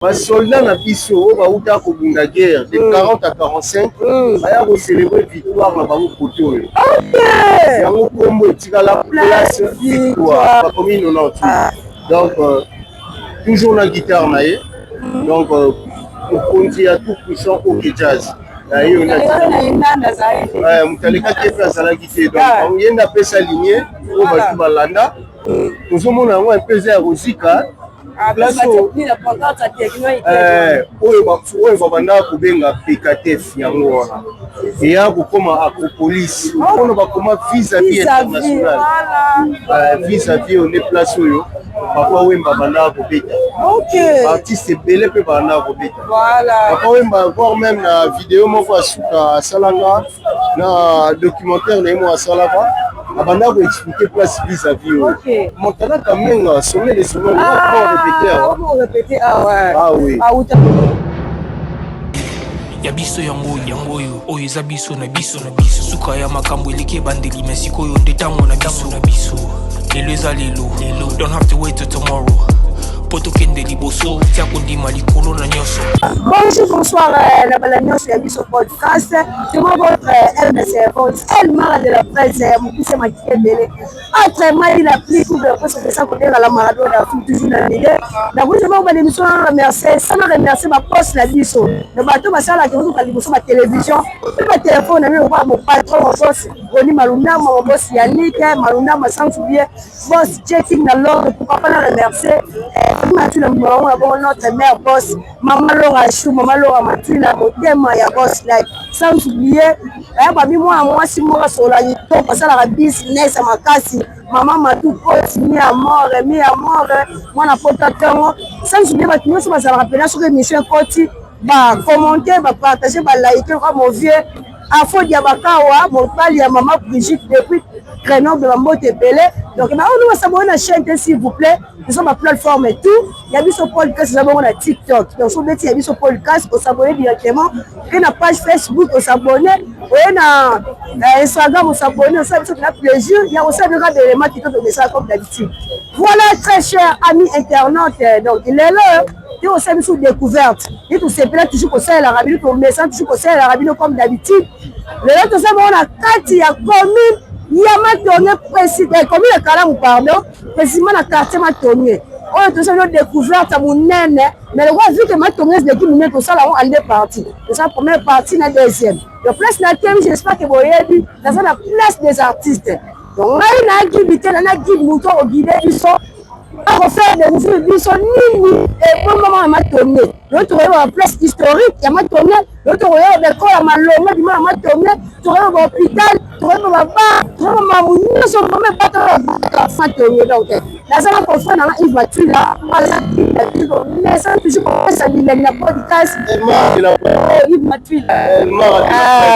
Les soldats na biso bauta ko bunga guerre de 40 à 45 baya ko célébrer victoire na bango côté oyo. Yango kombo etika la place victoire ba commune 90. Donc toujours la guitare na ye. Donc on continue à tout puissant au jazz. Na yo na mutaleka ke place la guitare. Donc on yenda pesa lignée o ba balanda. Nous sommes un peu à Rosika. Oyo babanda kobenga PKTF yango wana eya kokoma Acropolis mpona bakoma vis-à-vis international vis-à-vis one place oyo papa Wemba banda kobeta artiste ebele mpe banda kobeta papa Wemba encore même na vidéo moko asuka asalaka na documentaire na ye mo asalaka abanda ko expliquer place vis-à-vis oyo montana quand même sommet de sommet répéter ah oui ya biso yango oyo eza biso na biso suka ya makambo eleke bandeli mesiko oyo nde tango na biso lelo eza lelo don't have to wait till tomorrow poto kende liboso tia kondima likolo na nyonso. Bonjour, bonsoir la balagnos et Abisso Podcast. C'est moi votre MSF, elle m'a de la presse, mon fils m'a quitté belé. Autrement, il a pris pour le poste de ça côté à la Maradona, toujours dans l'idée. D'abord, je vais vous remercier, ça m'a remercié ma poste la Bisso. Le bateau m'a salé à la télévision, ma téléphone, on va mon patron, mon boss, Roni Maluna, mon boss Yannick, Maluna, ma sans oublier, boss checking dans l'ordre, pourquoi pas la remercier. Notre mère boss, maman Laura Chou, maman Laura Matina, mon ya boss like sans oublier, moi si moi sur la parce que la business à ma casse, maman m'a tout mis à mort, moi la potateur, sans oublier ma ça va rappeler sur l'émission Koti, commenter, partager, liker, mon vieux, à fond Diabakawa, mon pali à maman Brigitte depuis Grenoble, la mot est belé. Donc, on va s'abonner à la chaîne, s'il vous plaît. Nous sommes à plateforme et tout. Il y a sur podcast, nous avons à TikTok. Donc, si il y a sur podcast, on s'abonne directement. Il y a une page Facebook, on s'abonne. Il y a Instagram, on s'abonne. On s'abonne, on a plaisir. Il y a aussi des éléments qui te ça comme d'habitude. Voilà, très chers amis internautes. Donc, il est là. Il y a aussi une découverte. Il y a tout ce toujours pour ça, l'Arabie, pour le message, toujours pour ça, l'Arabie, comme d'habitude. Le reste, tout ça, on a 4, il y a commune. Il y a maintenant président, comme il y a pardon, précisément la quartier Matonné. On a toujours découvert à mon nène, mais le roi vu que Matonné est l'équipe nous tout ça là on a deux parties. C'est la première partie, la deuxième. La place la thème, j'espère que vous voyez dit, c'est la place des artistes. Donc on a une activité, on a guide mouton au guide du son. On va faire des mouvements du son nini et pour le moment Matonné. L'autre est en place historique, il y a Matonné. L'autre est en école à Maloma, du mal à Matonné. Tu es en hôpital. Donc, la salle qu'on fait dans Yves Mathieu là, mais ça toujours comme ça, il y a podcast. Yves Mathieu.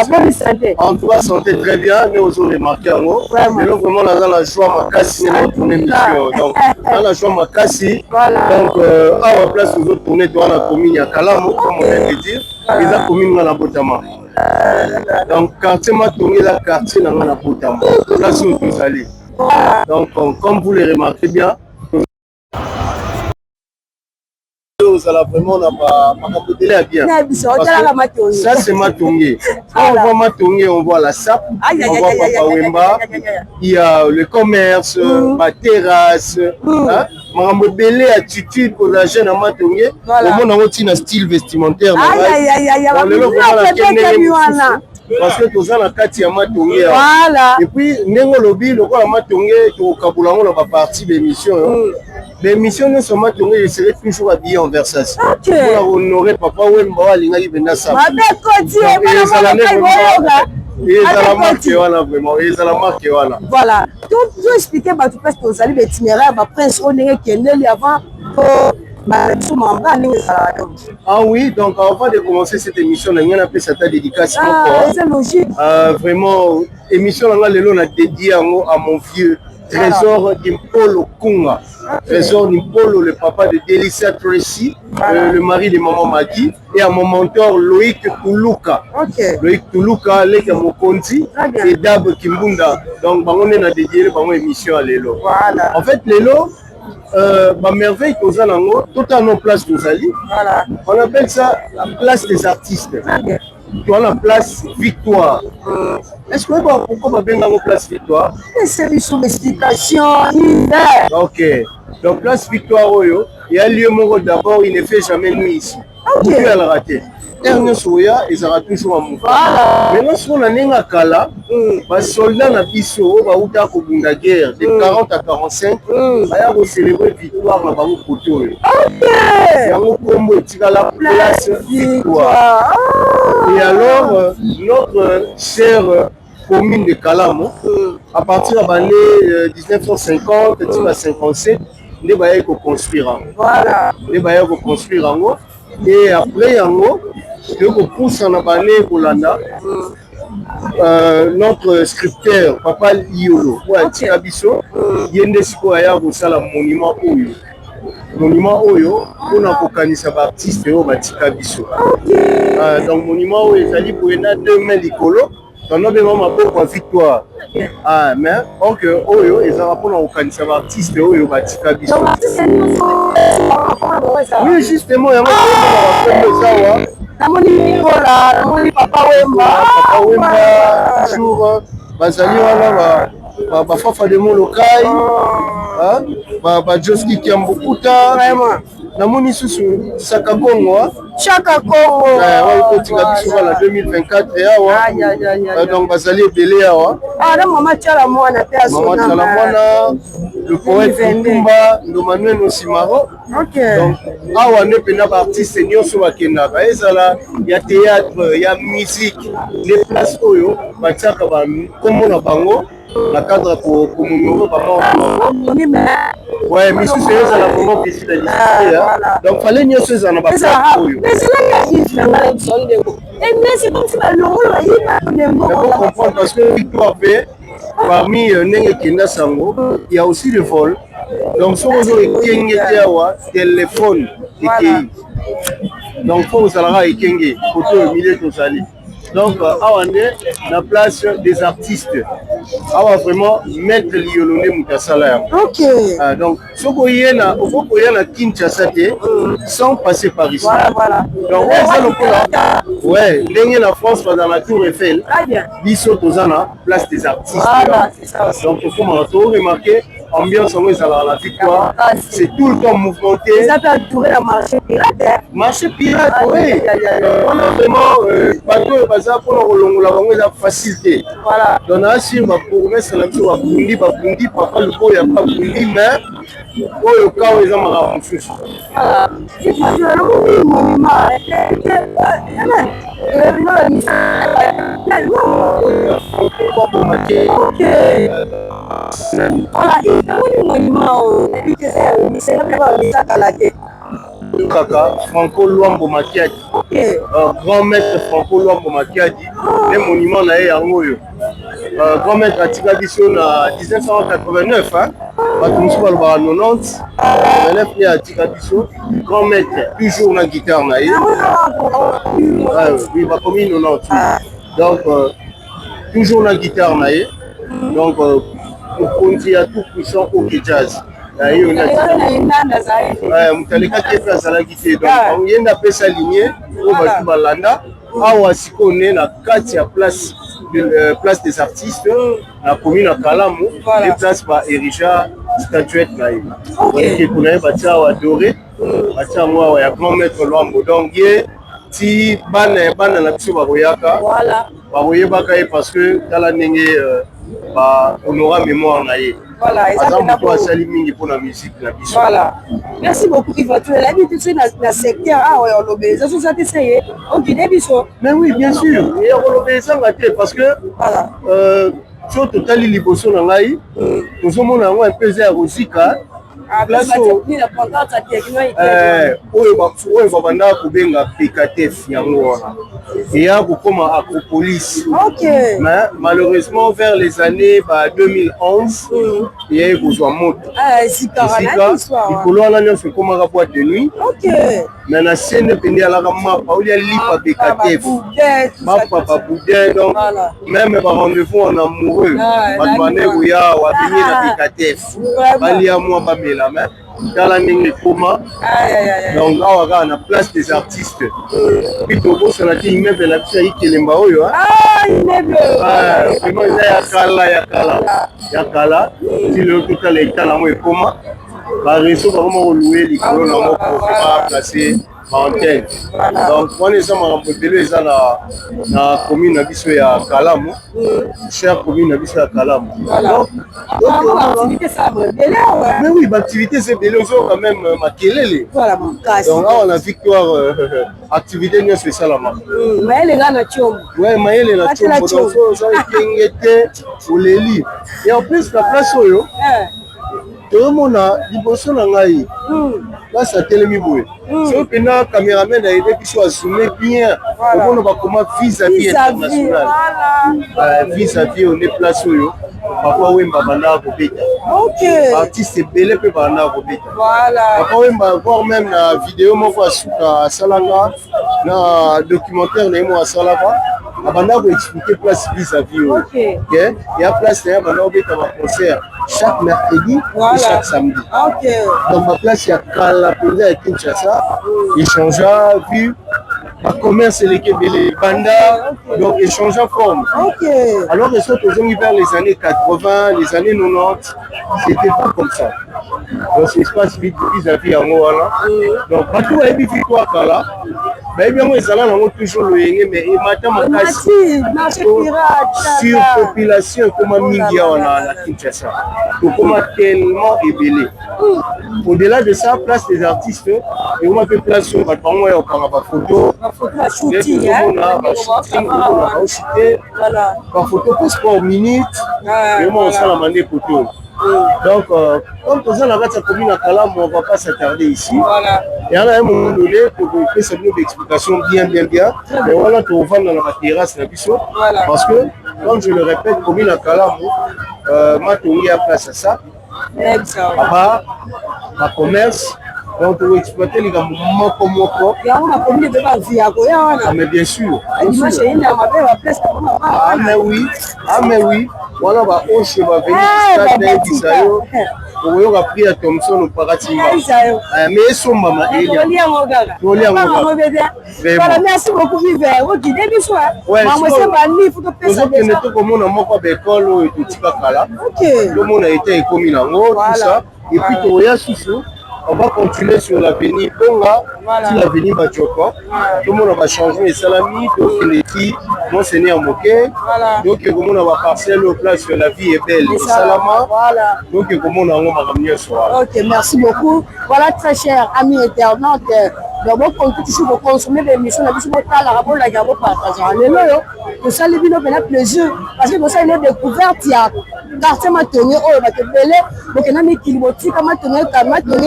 Bonne santé. En tout cas, santé très bien. Nous avons remarqué en haut. Mais là, vraiment, dans la joie, ma casse, c'est notre émission. Donc, dans la joie, ma casse. Donc, à la place, nous autres tourner dans la commune à Kalamo, comme on vient de dire. Et la commune dans la Botama. Donc, quartier Matonné, la quartier dans la Botama. Là, c'est où nous allons. Donc, comme vous le remarquez bien, vraiment, on n'a pas bien. Ça, c'est Matonné. Quand on voit Matonné, on voit la SAP, on voit Papa Wemba, il y a le commerce, la terrasse. Maman belle attitude pour la jeune à Matonné. Au moins, on a un style vestimentaire. Parce que tous la carte ya Matonné. Et puis nengo lobby le quoi Matonné to kabulango la partie d'émission. L'émission ne sont Matonné, je serai toujours habillé en Versace. Pour honorer Papa Wemba linga ibenda ça. Et la marque vraiment, et la marque voilà. Tout expliquer bah tu passes aux allées itinéraire bah prince on est qui est avant. Ah oui, donc avant de commencer cette émission, on a fait cette dédicace. C'est logique. Vraiment, émission on a dédié à mon vieux Trésor Dimpolo Kunga. Trésor Dimpolo, le papa de Delicia Tracy, le mari de maman Maggie, et à mon mentor Loïc Toulouka. Loïc Toulouka, Lek Mokonzi et Dab Kimbunda. Donc, on a dédié l'émission à Lélo. En fait, Lélo, ma merveille Tozanango, totalement place Tozali. Voilà. On appelle ça la place des artistes. Tu as la place Victoire. Est-ce que pourquoi on appelle la place Victoire? C'est une sous-explication. Ok. Donc place Victoire, il y a un lieu d'abord, il ne fait jamais nuit ici. Vous pouvez le rater. Dernier soya, ils auront toujours un mouvement. Maintenant, si on a un kala, les soldats na biso, la guerre de 40 à 45, ils vont célébrer victoire dans le côté. Ils vont promouvoir la place Victoire. Et alors, notre chère commune de Kalamo, à partir de l'année 1950, 1957, ils vont construire. Voilà. Ils vont construire. Et après, nous poussons en année pour l'année. Notre scripteur, Papa Iolo, il y a un monument Oyo. Monument Oyo, on a organisé un artiste au Batika Bisso. Donc, monument Oyo, il y a 2000 écolos. On a besoin de victoire. Mais, donc, Oyo, ils ont organisé un artiste au Batika Bisso. Oui, justement, il y a un Papa Wemba, toujours, Bazali, Fafa de Molokai, Joski Kiambukuta, Namoni Susu, Chaka Congo, Chaka Congo, la 2024, donc Bazali Belé, Maman Tchalamouana, le poète Kumba, le Manuel Nosimaro. Donc, awa ne pena ba artiste nyonso bakendaka ezala ya théâtre ya musique les places oyo batiaka ba kombo na bango na cadre pour commémorer ouais mais c'est ça la vraiment visite à discuter donc fallait nyonso ezala na ba places oyo et mais c'est comme si ba longo la yiba comprendre parce que Victoire fait parmi Nenge Kenda Sango il y a aussi le vol. Donc, si vous avez un téléphone, donc il faut vous aller à au milieu de ça. Donc, on est la place des artistes. On va vraiment mettre l'Iolone Moukassala. Ok. Donc, si vous voyez à Kinshasa, sans passer par ici. Voilà. Donc, ouais, la France va dans la Tour Eiffel. Bisso Tozana, place des artistes. Voilà, c'est ça. Donc, il faut remarquer. Ambiance en la victoire, c'est tout le temps mouvementé. Ils appellent tourner la marché pirate. Marché pirate, oui. On a vraiment bateau bazar pour la facilité. Voilà. Donc là, si on va promesse la mission, on va bundi, papa le pot, il n'y a pas bundi, mais au cas où ils ont marre en plus. Voilà. C'est pas le monument. Ok. Voilà, il y a un monument c'est Kaka, Franco Luambo Makiadi, grand maître Franco Luambo Makiadi, les monuments na yangoyo. Grand maître Atika Bisso na 1989, Batumsu Balba 90, 89 né Atika Bisso, grand maître toujours na guitare na oui, va comme 90. Donc toujours na guitare na donc pour conduire à tout puissant au jazz. Mutaleka kepe azalaki te donc yenda apesa ligne oyo bato balanda awa sikoyo na kati ya place des artistes na commune ya Kalamu les places ba erija statuette na ye donc kuna ye batia awa adoré batia yango awa ya grand maître Luambo donc ye ti bana na biso bakoyaka bakoyebaka ye parce que tala ndenge honora mémoire na ye. Voilà, voilà. Merci beaucoup, Yves. Tu es l'habitude dans le secteur. Ah ouais, on l'obéit. Ça, c'est essayé. Ok, Nebiso. Mais oui, bien sûr. Et on l'obéit ça parce que voilà. Sur total liboso na ngai, nous sommes un peu à Rosika. Place oyo babanda kobenga PKTF yango wana eya kokoma Acropolis. Mais malheureusement vers les années 2011 eya kozwa moto likolo wana nyonso ekomaka boîte de nuit mais na scène pende alaka mapa olia lipa PKTF mapa boudin donc même barendez-vous en amoureux bato bane koya wabinye na PKTF balia mwa komela mais tala ndenge ekoma donc awa kaka na place des artistes puis tobosana te immeuble na biso ya ikelemba oyo vraiment eza ya kala ti lelo totala etala yango ekoma bareseau bakoma kolue likolo nango po baplace antenne donc wana eza makambo ebele eza na commune na biso ya Kalamu chère commune na biso ya Kalamu mais oui baactivité c'est belé ozo quand même makelele donc awa na victoire activité nyonso esalama mayele na tiombo donc oza ekenge te oleli et en plus na place oyo toyomona liboso na ngai place atelemi boye soki mpena cameraman na aide biso azoome bien omona bakoma vis-à-vis international vis-à-vis one place oyo papa wemba bandaka kobeta artiste ebele mpe bandaka kobeta papa wemba voire même na video moko asuka asalaka na documentaire na ye mo asalaka abandaka koexplike place vis-à-vis oyo ya place na ye abandaka kobeta baconcert chaque mercredi et chaque samedi. Donc ma place il y a Kala Penda et Kinshasa. Échangea vu ma commerce et les Banda donc échange en forme. Alors les autres ont vers les années 80, les années 90, c'était pas comme ça. Donc c'est espace vite vis-à-vis en Moana. Donc partout à victoire Kala. Mais bien moi ils allaient toujours le yenge mais il m'attend ma casse sur population comme Mingia on a Kinshasa. Donc on a tellement ébélé. Au-delà de ça, place des artistes et on a fait place sur le banc et on a pas photo. Shooting, on a cité par photo pour minute et on a la mandé photo. Donc, comme on a la commune à Kalamu, on ne va pas s'attarder ici. Et à un moment donné, pour vous faire cette explication bien. Mais voilà, on va dans la terrasse parce que, comme je le répète, commune à Kalamu, ma tournée à place à ça. Là-bas, ma commerce. Donc, on va exploiter les gars, mais bien sûr. Ah, mais oui. Voilà, bah, on se va venir on a pris à Thompson au paradis. Mais son maman, merci beaucoup, on va continuer sur l'avenue Bonga, sur l'avenue Bachoko. Tout le monde va changer les salami, donc les filles, Monseigneur Moké. Donc, comme on va parcelle au place sur la vie est belle. Salama. Donc, comme on va ramener soir. Ok, merci beaucoup. Voilà, très cher amis internautes. Donc, on peut toujours consommer des émissions. On a la rapport la gamme partager. Pour ça, les vidéos ont plaisir. Parce que pour ça, il y a découverte. Il y a quartier matonné, oh, va te belé. Donc, il y a des kilimotiques, matonné,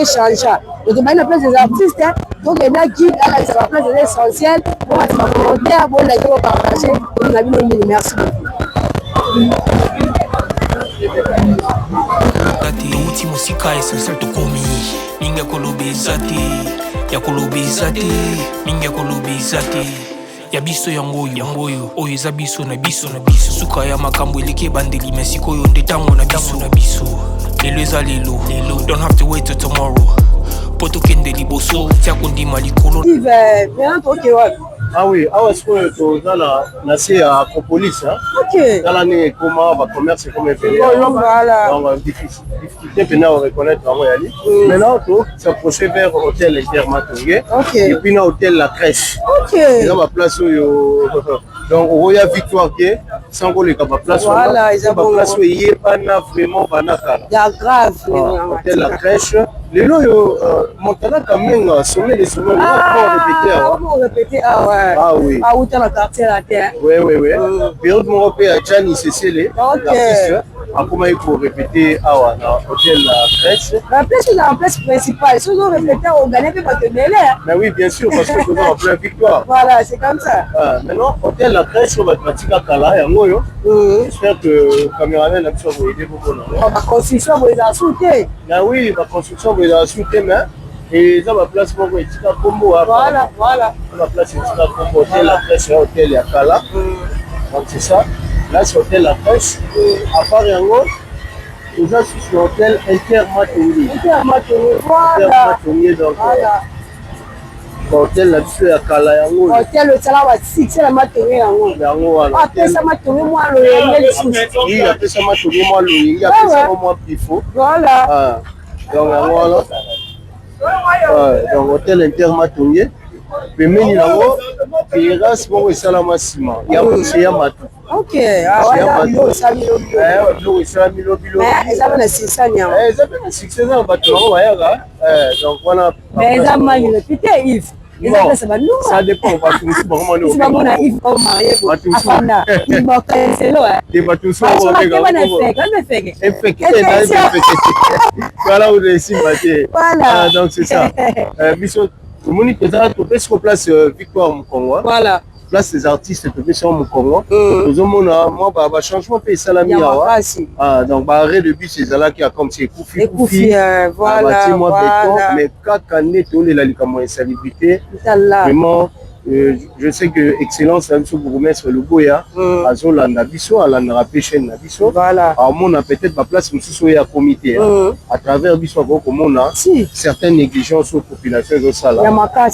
change. Donc, il y a la place des artistes. Donc, il y a qui à la place de l'essentiel. Pour être commentaire, pour la gamme partager. On a vu merci beaucoup. Uti musika essentiel to komi minga kolobezate ya kolobezate minga kolobezate ya biso yango oyo eza biso na biso suka ya makambo eleke bandeli mesiko yo ndetango na biso lelo eza lelo don't have to wait till tomorrow poto kende liboso tia kondima likolo ah oui, est-ce que tu as c'est à Acropolis, dans l'année comment va commerce comme fait. Donc difficulté pour reconnaître maintenant tu s'approcher vers hôtel Intermatongé et puis dans hôtel La Crèche. Dans la place où donc au Royal Victoire qui sans qu'on les capable place voilà, ils ont place où il y a pas vraiment banaka. Il y a grave hôtel La Crèche. Les lots Montana quand même sommet les sommets on répéter ah oui. Ah, où dans le quartier la terre. Oui. Période mon repère à Gianni Cécile. L'artiste. Comment il faut répéter à l'hôtel La Crèche. La place c'est la place principale. Si on répéter on gagne pas de mêler. Mais oui, bien sûr, parce que nous en plein victoire. Voilà, c'est comme ça. Maintenant, hôtel La Crèche, on va pratiquer à Kala et à Moyo. J'espère que le caméraman a pu vous aider beaucoup. La construction, vous les a soutenus. Oui, la construction, vous les a soutenus. Et ça va place pour vous étiquer combo. Voilà. On va placer étiquer combo hôtel La Crèche et hôtel à Kala. Donc c'est ça. Là, c'est hôtel La Crèche. À part Yango, Déjà sur l'hôtel Intermatongi. Voilà. Donc hôtel la biso ya kala yango. Hôtel le sala wa 6 la matongi yango. Yango wana. Apesa matongi moi le yengeli susu. Oui, apesa matongi moi le yengeli apesa moi pifo. Voilà. Ah. Donc yango wana. Donc hôtel Intermatongi. Pemeni nango terrasse moko esalama nsima ya kose ya matu. Ok, biloko esalami lobilo. Eza na sisani yango. Eza mpe na succès eza na bato bango bayaka. Donc wana. Mais eza mangilo pite Yves. Ça dépend bato mosusu bango mani si bamona Yves au marié afanda ibokeselo te bato mosusu voilà où esimba te. Donc c'est ça. Biso omoni toza topesi ko place Victoire Mukongo. Voilà. Place des artistes topesi yango Mukongo. Tozomona mwa bachangement mpe esalami awa. Donc baarrêt de bus ezalaki comme si ekufi. Voilà. Mais kaka nde tolela likambo ya insalubrité. Vraiment je sais que excellence na biso bourgmestre Luboya azolanda biso alandaka mpe chaîne na biso amona peut-être baplace mosusu oyo ya comité à travers biso akoki komona certaines négligences oyo population ezosala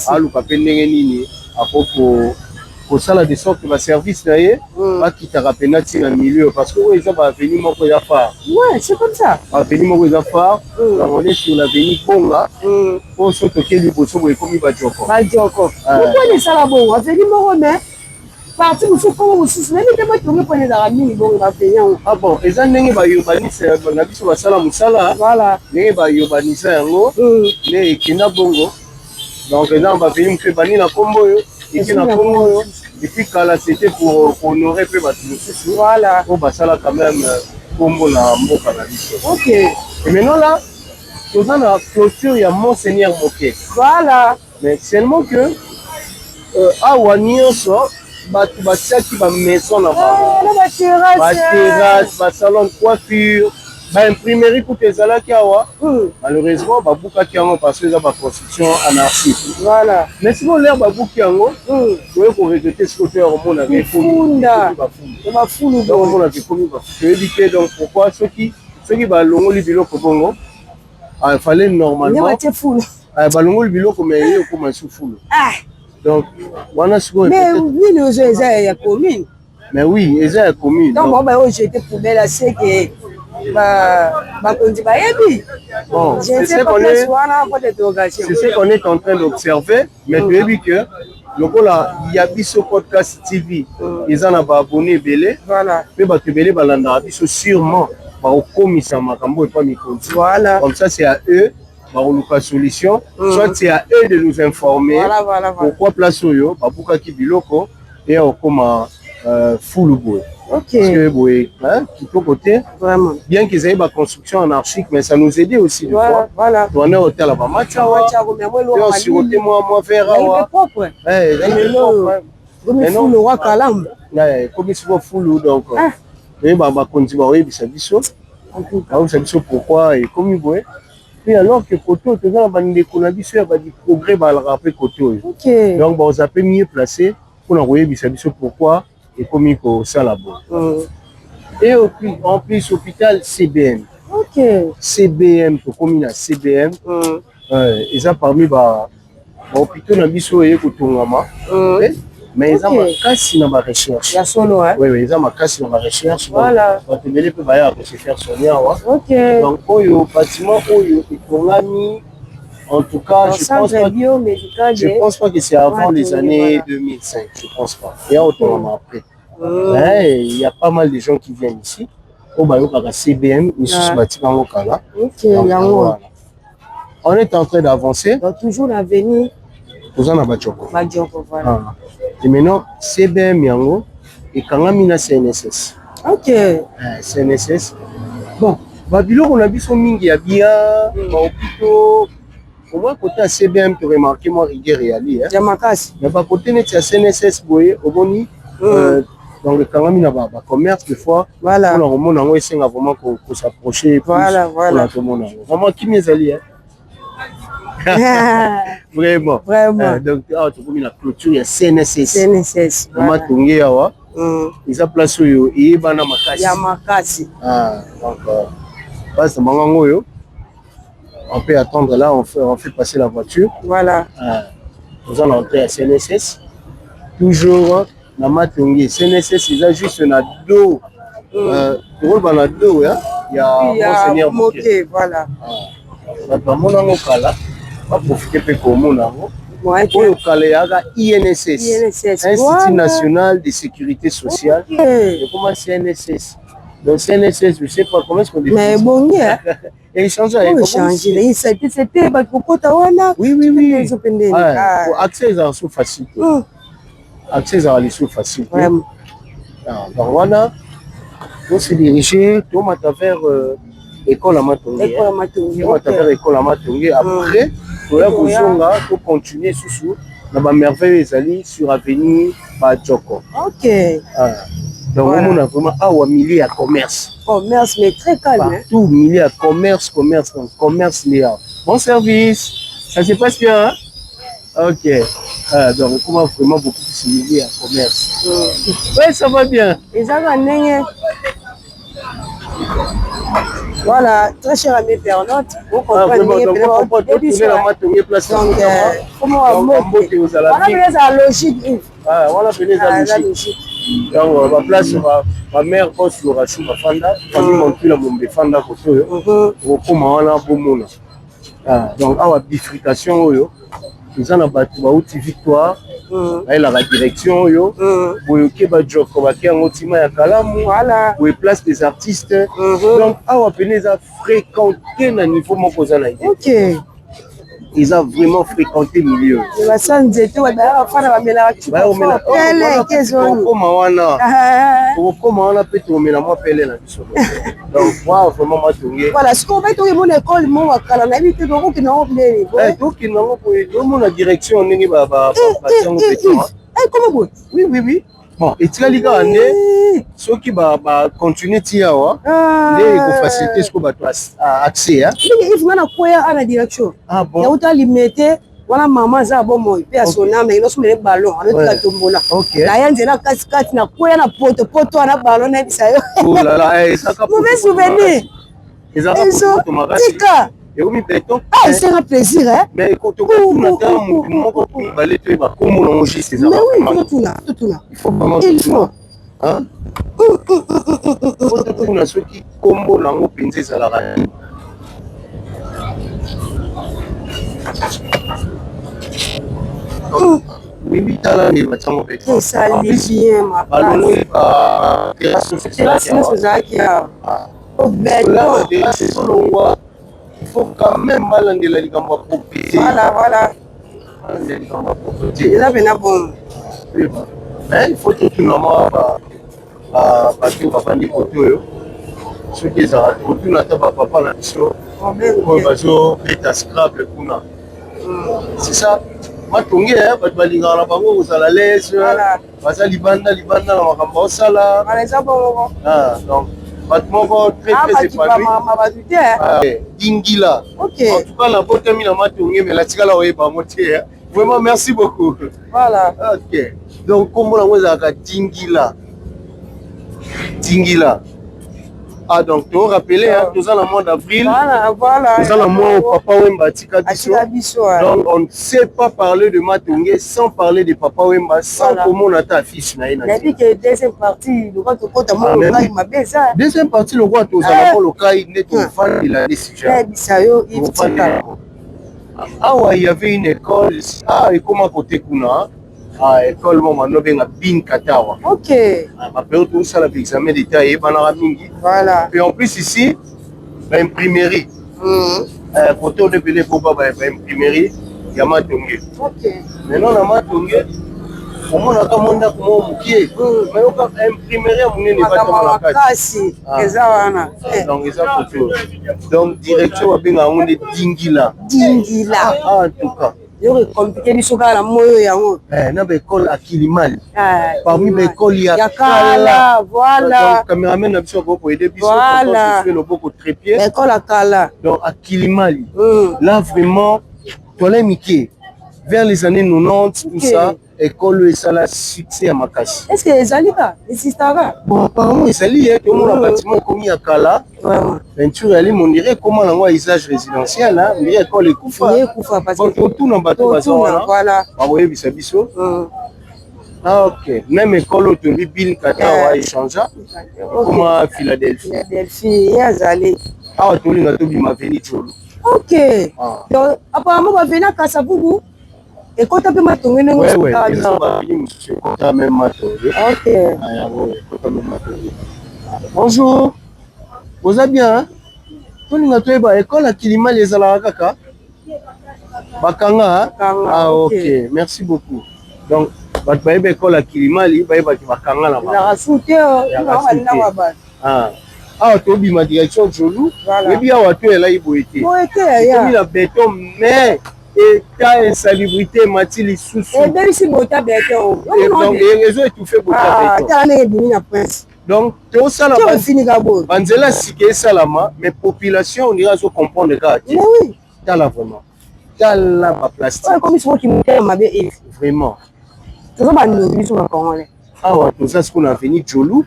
aluka mpe ndenge nini akoki kosala de sorte baservice na ye bakitaka mpena ntina milieu parce que oyo eza baaveni moko eza phare aveni moko eza phare on est sur l'avenue Bonga po so toke liboso boye ekomi bajoko moponi esala bongo aveni moko me parti mosusu kongo mosusu nani te batongi mpona ezalaka mingi bongo baveni yango bon eza ndenge baurbanise na biso basala mosala ndenge baurbanise yango nde ekenda bongo donc eza baveni mosusu ebandi na nkombo oyo ekenda na nkombo oyo depuis kala c'était pour honorer mpe bato mosusu po basala quand même nkombo na mboka na biso. Et maintenant là toza na clôture ya Monseigneur Moke. Mais seulement que awa nyonso bato batiaki bamaison na bango baterrasse basalon de coiffure baimprimerie kuta ezalaki awa malheureusement babukaki yango parce que eza baconstruction anarchique. Mais sinon l'air babuki yango toye koregrete siko toya komona omona ekomi toyebi te. Donc pourquoi soki balongoli biloko bongo il fallait normalement balongoli biloko mais ye okoma su fulu. Donc wana sikoyo nini ozo eza ya commune. Mais oui eza ya commune. Donc moi ba oyo jete poubelle à ce que bakonzi bayebi. Bon, c'est ce qu'on est en train d'observer, mais toyebi que lokola ya biso podcast TV eza na baabonné ebele mpe bato ebele balandaka biso sûrement bakokomisa makambo epa mikonzi. Comme ça c'est à eux bakoluka solution, soit c'est à eux de nous informer pourquoi place oyo babukaki biloko et okoma fulu boye. Parce que boye kitoko te bien qu'ils aient ba construction anarchique mais ça nous aidait aussi de fois tourner hôtel à Bamacha aussi hôtel moi vers awa fulu wa kalam comme si fulu donc et ba konzi ba oyebisa biso pourquoi et comme boye. Puis alors que côté toza na bandeko na biso ya ba di progrès ba la rappeler côté donc ba ozape mieux placé pour na koyebisa biso pourquoi et comme il faut ça là-bas. Et en plus hôpital CBM. CBM pour comme il a CBM. Ils ont parmi bah hôpital na biso et kutungama. Mais ils ont ma casse dans ma recherche. Oui, ils ont ma casse dans ma recherche. Voilà. On te mêler peut bailler pour se faire soigner. Donc au bâtiment où en tout cas, je pense pas que c'est avant les années 2005. Je pense pas. Il y a autant après. Il y a pas mal de gens qui viennent ici. Au Bayoka CBM, on est en train d'avancer. Toujours l'avenir. Et maintenant, CBM Yango et Kangamina CNSS. CNSS. Bon, Babylon, on a vu son mingi à bien, hôpitaux. Au moins, côté à CBM, tu remarques, moi, rigueur et ali. Mais pas côté net, c'est CNSS, boye, au boni, dans le Kangamina, commerce, des fois, on a vraiment essayé vraiment qu'on s'approcher. Voilà. Vraiment, qui m'est allé, Vraiment. Donc, tu as mis la clôture, il y a CNSS. Maman Tongé, ils ont placé il y a Makasi. Donc, base de Mangangoyo. On peut attendre là, on fait passer la voiture. Voilà. Nous allons entrer à CNSS. Toujours dans Matongi. CNSS, ils ont juste un dos. Il y a Monseigneur Moké. Voilà. On va profiter de Komonango. INSS, Institut National de Sécurité Sociale. Et comment CNSS? Donc CNSS, je ne sais pas comment est-ce qu'on dit. Mais bon, et il change. C'était oui. Accès à sous facile. Accès à l'issue facile. Donc voilà, on s'est dirigé vers l'école à Matongi. L'école à Matongi. Après, pour continuer sous la merveille sur Avenue Badjoko. Ok. Donc on a vraiment un milieu à commerce. Commerce, mais très calme. Tout milieu à commerce. Donc commerce, bon service. Ça se passe bien, hein? Ok. Donc comment vraiment beaucoup plus milieu à commerce. Oui, ça va bien. Voilà, très cher ami internaute, vous comprenez comment logique. Donc ma place ma mère pose sur la chou ma fanda, famille mon la mombe fanda koto yo, comment on a bomona. Donc à la bifurcation yo, ils en a battu bauti victoire. La direction yo boyoke ba joko ba ki ngotima ya kalamu voilà bo place des artistes donc awa penez a fréquenté na niveau moko za na idée. OK, ils ont vraiment fréquenté milieu ba sanzete wa ba fana ba mela pele kezo koma wana pe to mela mo pele na biso donc wow vraiment Matongi voilà ce qu'on va to mon école mo wakala na bité do ko na obné to ki na mo ko mo na direction ndenge ba patient ko comment oui bon et tu as les gars ceux qui va continuer tiawa les ko faciliter ce ko ba accès hein il faut na koya à la direction bon ya uta limiter voilà maman za bomo pe asona mais il osumele ballon avec la tombola la yanze na katikati na koya na poto na ballon na bisayo oh là là ça ka mauvais souvenir ils ont tika et oui béton c'est un plaisir hein mais quand on attend mon ko balé tu ba comme on enregistre ça mais oui tout là il faut vraiment il faut hein on a ceux qui combo lango penser ça la oui tala ni machango béton ça bien ma place c'est ça qui a il faut quand même malandela likambo propriété voilà il a bien bon mais il faut que tu n'as parce que papa dit koto ce qui est ça tu n'as pas papa la mission pour bazo beta scrabble kuna c'est ça Matongi bato balingaka na bango kozala lese baza libanda na makambo osala donc bato moko très épanoui dingila en tout cas na botami na Matongi mais la tikala oyeba yango te vraiment merci beaucoup voilà ok donc kombo nango ezalaka dingila donc tu rappelé nous allons le mois d'avril nous allons le mois où Papa Wemba tika biso donc on ne sait pas parler de Matongi sans parler de Papa Wemba sans comment on a ta affiche na ina deuxième partie le roi tokota mo lokai mabeza deuxième partie le roi tozala ko lokai neto fan de la décision bisayo itika il y avait une école et comment côté kuna école mon benga bin katawa ok ma période où ça l'examen d'état et banara mingi voilà et en plus ici l'imprimerie photo de belé pour baba imprimerie ya Matongi ok maintenant na Matongi omona ka monda ko mo mukie mais on imprimerie munene ba ta kasi eza wana donc eza photo donc direction wa benga ngonde dingila en tout cas yo compliqué biso kala moyo yango na ba école à Kilimali parmi ba école ya kala voilà donc cameraman na biso ko aider biso pour le boko trépied école à kala donc à Kilimali là vraiment toi les Mickey vers les années 90 tout ça école et ça la succès à Makassi. Est-ce que les alika existera? Bon, apparemment ils allaient tout le monde a bâtiment comme à Kala. Peinture elle on dirait comment l'endroit usage résidentiel là, on dirait école et Koufa. Parce que tout dans bateau voilà. Bah oui, biso. Ah ok, même école autonomie Bill Kata va échanger comme à Philadelphie. Philadelphie, yazali. Ah, tout le monde a tout bien venu Jolo. Ok. Donc apparemment va venir à Kasavubu. Et quand tu as ma tournée, ouais, ils sont venus même ma tournée. Ok. Bonjour. Vous allez bien? Hein? Tout le monde a tout école à Kilima les Alaraka. Bakanga. Ah ok, merci beaucoup. Donc Batbaïbe école à Kilimali, Baïba qui va Kanga là-bas. La rasoute, ah, Tobi, ma direction Jolou. Et bien, tu es là, il faut être. Comme il a béton, mais état insalubrité, Mathilde sous. Et bien, si Bota béton. Donc, les réseaux étouffés Bota béton. Donc, tu as ça là-bas. Banzela, si tu es ça là-bas, mais population, on ira se comprendre le cas. Mais oui. Tu as là vraiment. Tu as là ma plastique. Comme ils sont qui m'ont vraiment. Ah ouais, tout ça, ce qu'on a venu Jolou.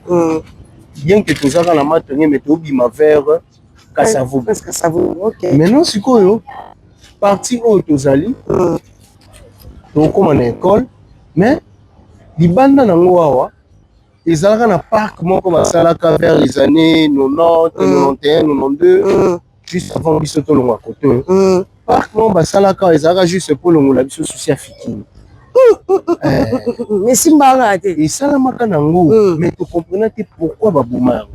Bien que tout ça dans la matinée, mais tu ma vers Kassavou. Maintenant, c'est quoi? Parti où tu allé, donc comme en école, mais les bandes dans l'Ouawa, ils allaient dans un parc, moi, comme ça, vers les années 90, 91, 92, juste avant qu'ils soient à côté. Parc, moi, ils allaient juste pour le souci à Fiki. Mais si et ça la makanango mais tu comprenais pourquoi babouma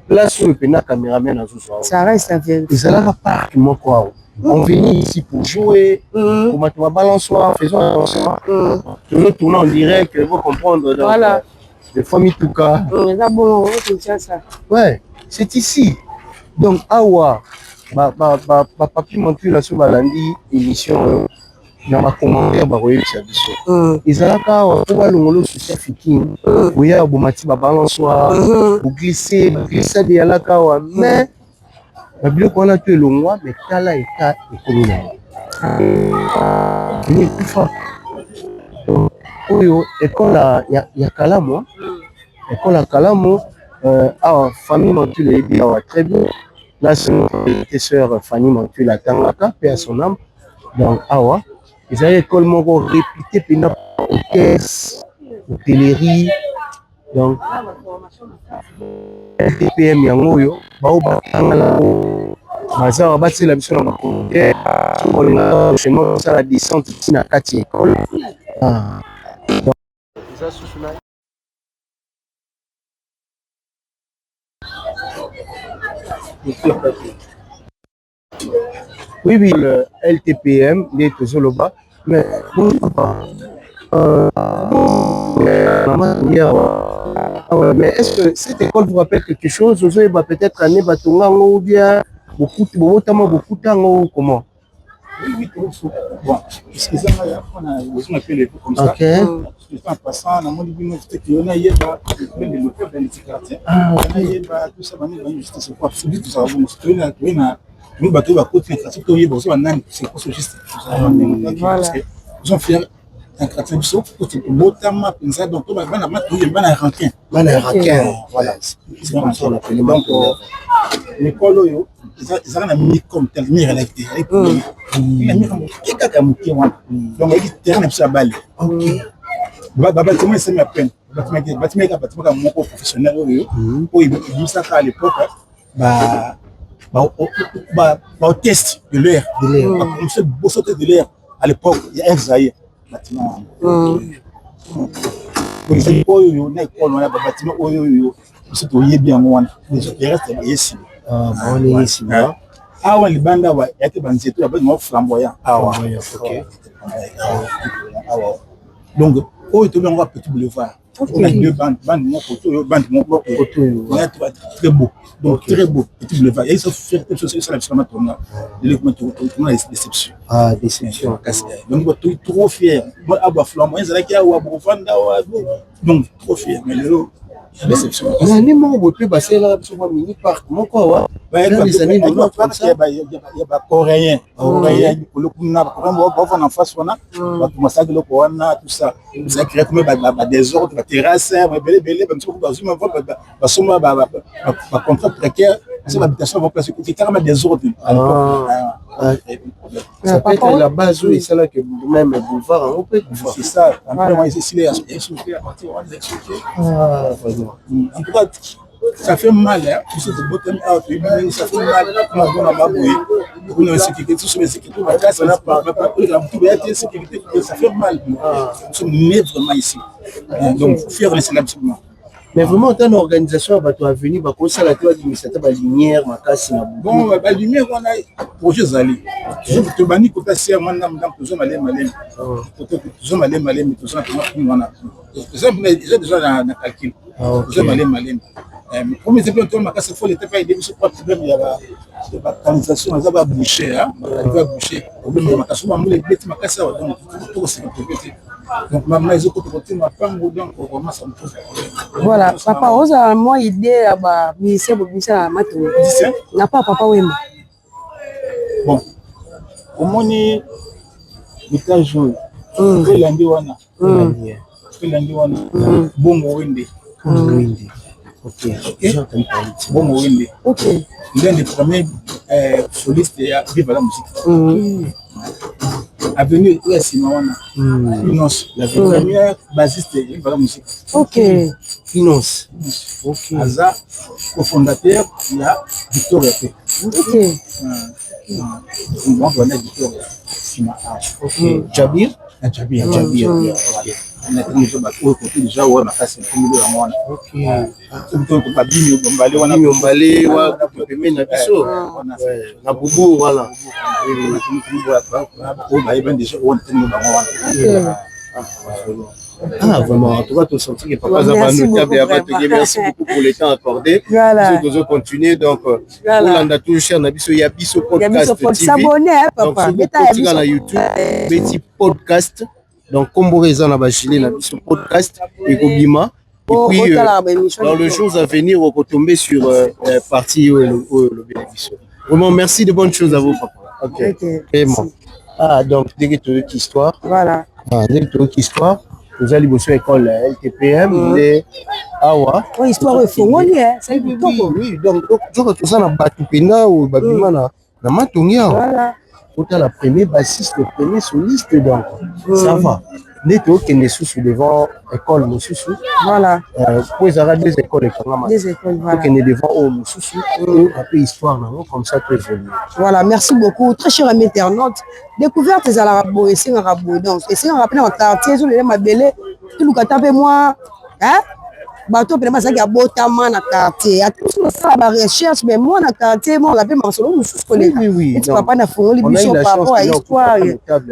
place où le caméraman a ça reste un peu et ça la parc moi quoi on vient ici pour jouer pour mettre ma balançoire faisons attention toujours tourner en direct pour comprendre donc, voilà des familles tout cas ouais c'est ici donc awa papi montre la sur balandi émission dans ma commentaire baroyebisa biso ezalaka awa po balongolo susi afiki oya bomati babalansoir glissade eyalaka awa mais babiloko wana to elongwa mais tala eta ekomi na yango ekufa oyo ekole ya Kalamu ekole ya Kalamu awa famille Montule eyebi awa très bien là c'est notre sœur Fanny Montule atangaka pe à son âme donc awa ils ont école moko réputé pendant caisse, hôtellerie, donc LTPM yango yo, bao bakangala baza batse la biso na makonde, on chez moi ça la descente ici na kati école. Donc ça sous oui, le LTPM, il est toujours là-bas, mais mais est-ce que cette école vous rappelle quelque chose? Vous avez peut-être année Batonga ou bien beaucoup de comment? Oui, bon, parce que ça, on a fait les comme ça. Ok. En passant, on a dit que on a eu même le club dans les quartiers. On a eu tout ça, on a juste ce quoi, tout ça, on a nous bateau à côté, c'est tout, il y a c'est quoi juste. Parce que ils ont fait un quartier de saut, pour notamment ça, donc on va la mettre, il va la rankin. Voilà. C'est comme ça on appelle donc l'école ils ont mis comme tel ni réalité. Il a mis comme quelqu'un qui donc il dit terrain sur la balle. Bâtiment c'est ma peine. Bâtiment mon professionnel où il dit ça à l'époque au test de l'air, comme ce beau sauter de l'air à l'époque, il y a un Zaïre bâtiment. Donc c'est quoi on a école on a bâtiment c'est tout y est bien moi les restes ici. On est ici là. Ah ouais, les bandes là, il y a que bandes c'est tout, il y a flamboyant. Ah ouais, ok. Donc, oh, il on va petit boulevard. On a deux bandes mon photo, mon photo. On a très beau. Donc très beau, petit boulevard. Et ils sont fiers de choses sur la piscine tournant. Les déception. Ah, déception. Donc trop fier. Moi à flamboyant, c'est là qu'il y a au Bofanda donc trop fier mais le déception. L'année mon peu passé là sur un mini parc mon quoi les années de l'autre comme ça il y a coréen le kuna va en face on a va commencer le corona tout ça ça crée comme des ordres la terrasse belé même si on va zoom va soma va contrat précaire c'est l'habitation va placer qui carrément des ordres ça peut être la base où c'est là que même boulevard on peut c'est ça après moi ici il y a souffert à partir en tout cas ça fait mal, hein. Tout ce bottom out, ça fait mal. On a baboué. On a sécurité, tout ce sécurité, ça fait mal. Nous sommes nés vraiment ici. Donc, faire les absolument. Mais vraiment, en tant qu'organisation, tu as venu, tu as la administrateur, la lumière, ma casse. Bon, la lumière, on a projet Zali. Je te bannis pour passer à mon âme dans tout ça, malais. Tout ça, malais, tout ça, on a. J'ai déjà dans le calcul. Tout ça, malais. Mais comme ils étaient en train de faire, il n'était pas aidé, ce problème, il y a la canalisation, il va boucher, hein, il va boucher. Problème, il y a la canalisation, il y a la canalisation, donc maman, ils ont côté ma femme, donc on commence à me poser. Voilà, papa, Rose a moi idée à ba ministère de ministère à Matou. N'a pas papa Wema. Bon, comment ni l'état jaune, que lundi wana, bon wende. Ok. Bon wende. Ok. L'un des premiers solistes à vivre la musique. Avenue Simawana. Finance. La première basiste de vivre la musique. Ok. Finance. Ok. Aza, cofondateur, il y a Victoria P. Ok. On va Victoria. Ok. Jabir. Jabir. On a déjà battu déjà ouais ma casse pour nous la moine. OK. On peut pas dire bombalé on a bombalé wa pembe na biso. Na bubu voilà. On va even déjà on tenir ba moine. Ah vraiment, en tout cas, tu as senti que papa Zaba notable et Abatelier, merci beaucoup pour le temps accordé. Voilà. Nous allons continuer. Donc, on a toujours cher Nabiso Yabiso Podcast TV. S'abonner, papa. Donc, sur le YouTube, petit podcast. Donc, Comboreza Nabachile, Nabiso Podcast et Gobima. Et puis, dans les jours à venir, on va tomber sur partie le bénéfice. Vraiment, merci de bonnes choses à vous, papa. Ok. Vraiment. Ah, donc, dès que tu as une histoire. Voilà. Ah, dès que tu as une histoire. Nous allons à l'école LTPM, les Awa. Oui, histoire est c'est oui, donc, tout ça, na Batupena ou Babima, na Matongia. Voilà. Pour la première bassiste, le premier soliste, donc, ça va. Neto qui est sous devant l'école Moussoussou. Voilà. Pour les arabes, des écoles, des écoles, voilà. Qui est devant au Moussoussou, un peu histoire, comme ça, tout évolue. Voilà, merci beaucoup. Très cher ami internaute. Découverte des arabes, et c'est un arabo. Donc, et c'est un rappel en quartier, sur les mabélés, tout le cas, moi, hein? Bateau, peut-être, ça y a botamment dans le quartier. À tout ça, la recherche, mais moi, dans le quartier, moi, on l'appelle Marcelo, nous sommes collègues. Oui. Et tu vas pas dans le l'émission par rapport à l'histoire.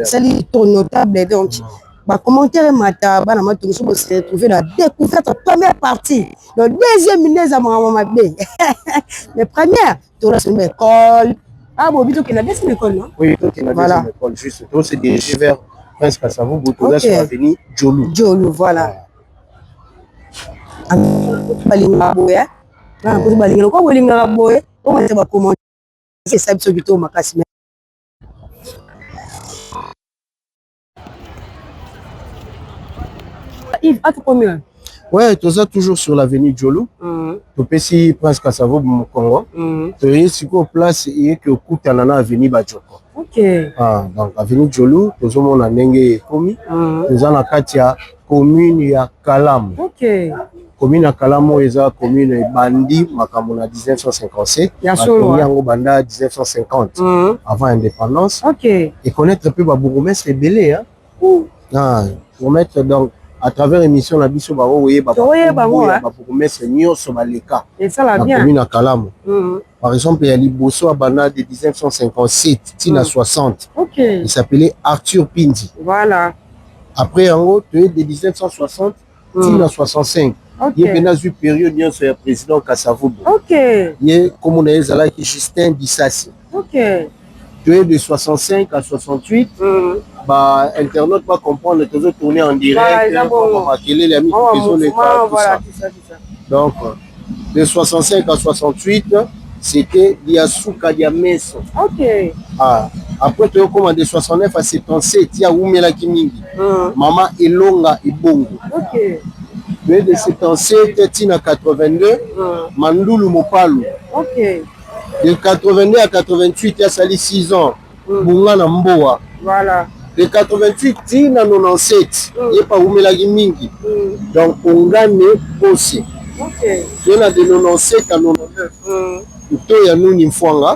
C'est notable. Donc, commentaire mata bana matu so se retrouver la découverte première partie le deuxième ministre à maman bé mais première tu restes une école ah bon bito que la deuxième école non oui donc la deuxième école juste donc c'est dirigé vers Prince Kassavou Botola sur l'avenue Jolou voilà balinga boya na ko balinga ko balinga boya on va te commenter c'est ça biso bito makasi. Yves, à tout combien? Ouais, tout ça toujours sur l'avenue Jolou. Tu peux si Prince Kassavou au Congo. Tu es sur place et que Koutanana avenue Badjoko. Ok. Ah, donc avenue Jolou, tu as mon anenge komi. Tu as la Katia commune ya Kalam. Ok. Commune ya Kalamo eza commune Bandi makamona 1957. Ya solo. Yango banda 1950. Avant indépendance. Ok. Et connaître un peu ba bourgmestre belé hein. Ah, pour mettre donc à travers l'émission la biso ba woyé ba bourgmestre nyonso baleka. Et ça la bien. Commune ya Kalamo. Par exemple, il y a Liboso à Bana de 1957, Tina 60. Ok. Il s'appelait Arthur Pindi. Voilà. Après, en haut, de 1960, Tina 65. Okay. Il y a une période où il y a président Kassavou. Ok. Il y a comme on a dit Justin Bissassi. Ok. De 65 à 68, bah, Internet va comprendre que tu tourner en direct, voilà, tout ça. Donc, de 65 à 68, c'était Diasuka Diameso. Ok. Ah. Après, tu as de 69 à 77, il y a Oumela Kimingi. Maman Elonga Ibongo. Ok. De 77 à 82, Mandoulou Mopalu. Ok. De 82 à 88, il y a sali 6 ans. Bungana Mboa. Voilà. De 88 à 97, il n'y a pas Oumela Kimingi. Donc, on gagne aussi. Ok. Il y en a de 97 à 99.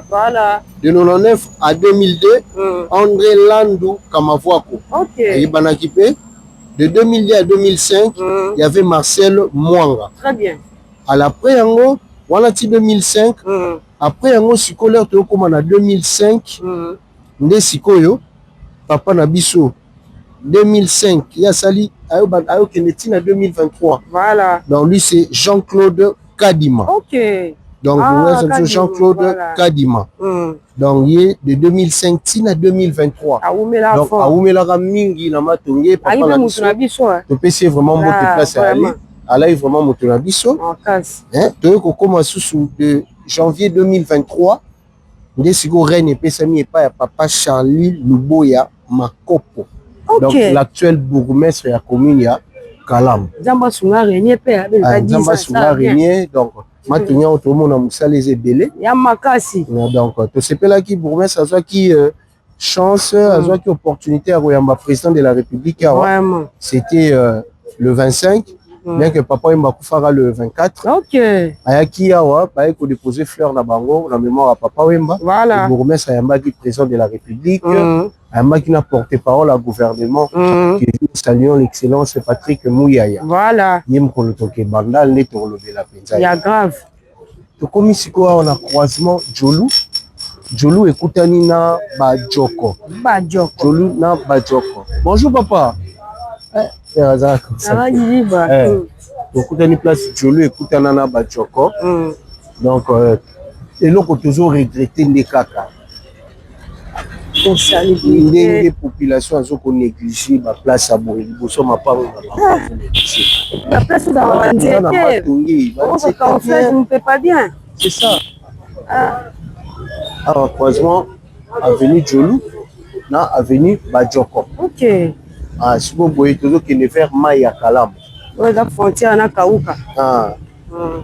Voilà. De 99 à 2002, André Landou Kamavwako. Ok. De 2002 à 2005, il y avait Marcel Mwanga. Très bien. À l'après, on a dit 2005. Après, on a 2005. Nde Sikoyo, Papa Nabiso. 2005, il y a Sali, Ayo Kenetina 2023. Voilà. Donc lui, c'est Jean-Claude Kadima. Ok. Donc, c'est Jean-Claude Kadima. Donc, il est de 2005 à 2023. Donc, à Oumela Mingi, la Matongé, Papa Nabiso. Tu peux essayer vraiment de place à aller. Elle a vraiment monté Nabiso. Tu commences de janvier 2023. Ndesigo Reine Pesami et pas Papa Charlie Luboya Makopo. Donc, l'actuel bourgmestre de la commune, Kalam. Zamba Sunga Régnier, Père. Zamba Sunga Régnier, donc, maintenant, tout le monde a moussé les ébélés. Il y a Makasi. Donc, tu sais pas là qui bourgmestre, à soi qui chance, à soi qui opportunité à Royamba, président de la République. Vraiment. C'était le 25, bien que papa Mba Koufara le 24. Ok. Ayaki Awa, il faut déposer fleurs dans Bango, la mémoire à papa Wemba. Voilà. Le bourgmestre Ayamba qui est président de la République. Ayamba qui n'a porté parole au gouvernement. Nous saluons l'excellence Patrick Mouyaya. Voilà. Il y a grave. Comme ici, on a croisement Jolou. Jolou écoute Nina Bajoko. Bajoko. Jolou na Bajoko. Bonjour papa. Ça va, Djiba. Écoute une place Jolou écoute Nana Bajoko. Donc, et là, on a toujours regretté les caca. Les populations ont négligé la place à Bourg. La place où on ne peut pas bien. C'est ça. Alors, croisement, avenue Jolou, na avenue Bajoko. Ok. Ah, si vous voyez toujours qu'il est vers Maya Kalam. La frontière na Kauka. Ah.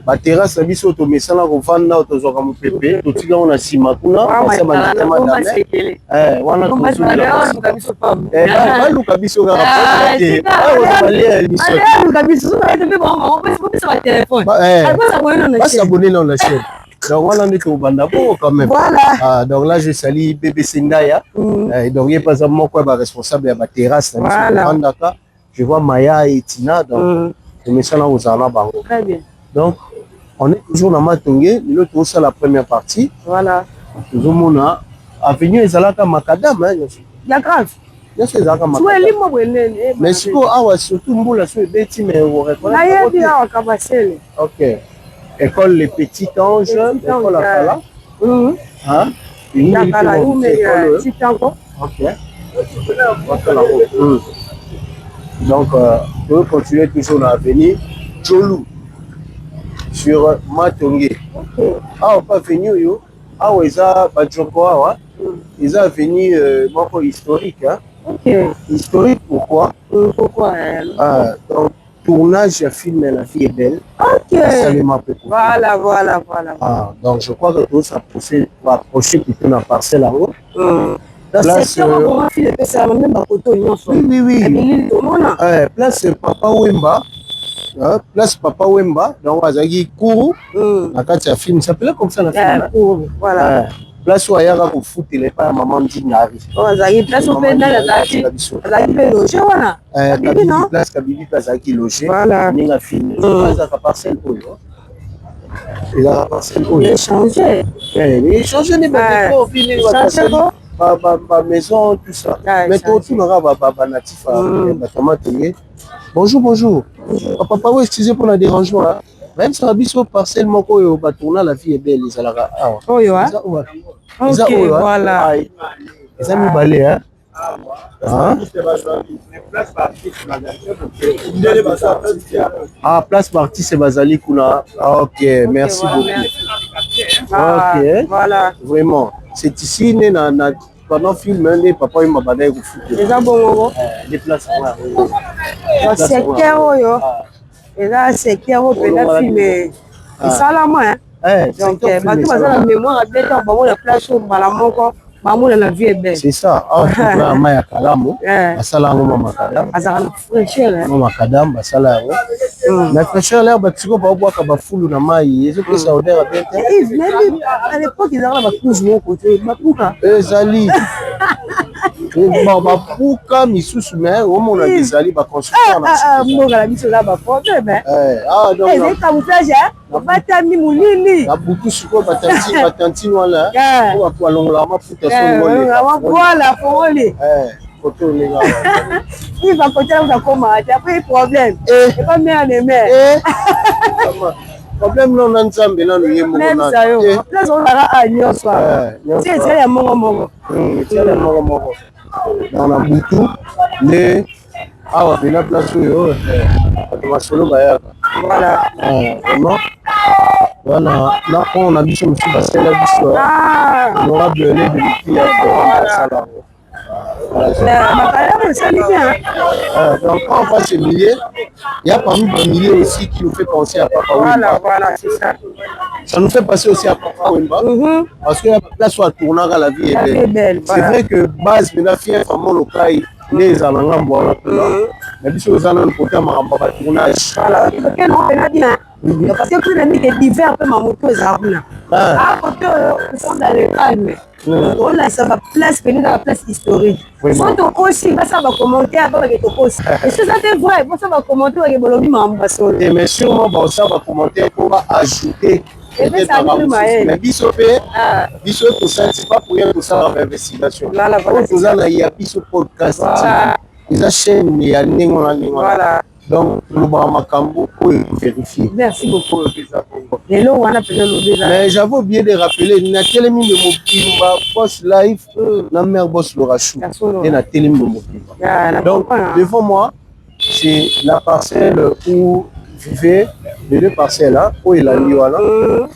La terrasse, la biso to mesala ko vanda to zoka mu pepe to tika on a sima kuna ça m'a dit madame wana to zoka ba luka biso ga rapporter ba balé biso luka biso na te bon on peut sur téléphone pas s'abonner dans la chaîne donc voilà on est au banda quand même voilà donc là je salue bébé Sendaya donc il pas à moi quoi responsable de la terrasse voilà je vois Maya et Tina donc to mesala aux ana bango très bien. Donc, on est toujours dans Matongé, l'autre c'est la première partie. Voilà. Toujours mon avenue Ezalaka Makadam. Il y a grave. Il y a ces Ezalaka Makadam. Mais si vous avez surtout Mboula sur les bêtis, mais vous reconnaissez. Ok. École Les Petits Anges, école à Kala. Hein? Une Petit Ange. Ok. Donc, vous continuez toujours dans l'avenue Jolou. Sur Matongé. Ah, pas venu, yo. Ah, ils ont Bajoko, ils ont venu historique. Hein? Ok. Historique, pourquoi? Pourquoi? Donc, tournage à film La Vie est belle. Ok. Voilà. Ah, donc, je crois que tout ça va approcher plutôt dans la parcelle en haut. Place, oui. Place Papa Wemba. Place Papa Wemba, donc Azagi Kourou, la carte film s'appelle comme ça la film. Voilà. Place où il y a pour foutre les pas maman Dinari. Azagi place où il y a Azagi logé voilà. Place Kabibi Azagi logé. Voilà. Ni la film. Pas à parcelle pour eux. Il a parcelle pour eux. Changer. Il changer les bâtiments au fil ma maison tout ça. Mais tout n'aura natif à Bonjour. Papa, oui, excusez pour le dérangement. Même si on a vu sur parcelle, mon tourner La Vie est belle. Ok, voilà. Ils ont mis balai, hein. Ah, place partie, c'est Bazali Kuna. Ok, merci beaucoup. Ok, voilà. Vraiment. C'est ici, pendant le film, papa il m'a badé au foot. Déjà bon, Les places. le secteur, et là, secteur, on peut la filmer. Et ça, la main. Donc, maintenant, la mémoire, la place où la vie est belle. C'est ça. Ah, Maya Kalamo. Basala ngo makadam. Azala fraîcheur. Makadam basala ngo. La fraîcheur là, batiko ba boaka ba fulu na mai. Ezo pesa odeur bien. Même à l'époque, ils avaient la couche mon côté. Bapuka. Ezali. Bapuka misusu mais au monde ezali ba construction na. Mo la biso là ba problème. Ah donc. Et c'est camouflage hein. Batami mulini. La butu siko batanti wala. Ko kwa longola mafuta so ngole. Voilà, pour aller. Photo les gars. Il va côté là comment après problème. C'est pas bien les mères. Problème non na nzambe na no yemo na. Même ça yo. Place on va à nyoswa. C'est le mongo. C'est le mongo. Dans la butu les awa bina place yo. Ba solo ba voilà. Vraiment. Voilà, là on a biso monsieur Basela biso. Honorable les de la donc quand on va se millier, il y a parmi les milliers aussi qui nous fait penser à Papa Wemba. Voilà, c'est ça. Ça nous fait penser aussi à Papa Wemba. Parce que la soit tournant à la vie est belle. C'est vrai que base de la fière vraiment local les alangam boire mais biso aux alangam côté maramba tournage. Voilà, parce que tout le monde est divers peu ma moto zaruna. Ah, côté nous sommes dans le calme. On a ça va place venir dans la place historique. Soit ton aussi, ça va commenter avec ton aussi. Et ça c'est vrai, ça va commenter avec Bolobi Mamba Solo. Et mais sûrement ça va commenter pour ajouter. Mais Bissopé, pour ça, c'est pas pour rien que ça va investigation. Pour ça, il y a Bissop podcast. Les chaînes, il y a voilà. Donc, nous avons Makambo pour vérifier. Merci beaucoup. Mais j'avais oublié de rappeler, il y a tellement de mots boss live, la mère boss le rachou. Il y a tellement de mots. Donc, devant moi, c'est la parcelle où vivait les deux parcelles là, où il a mis voilà,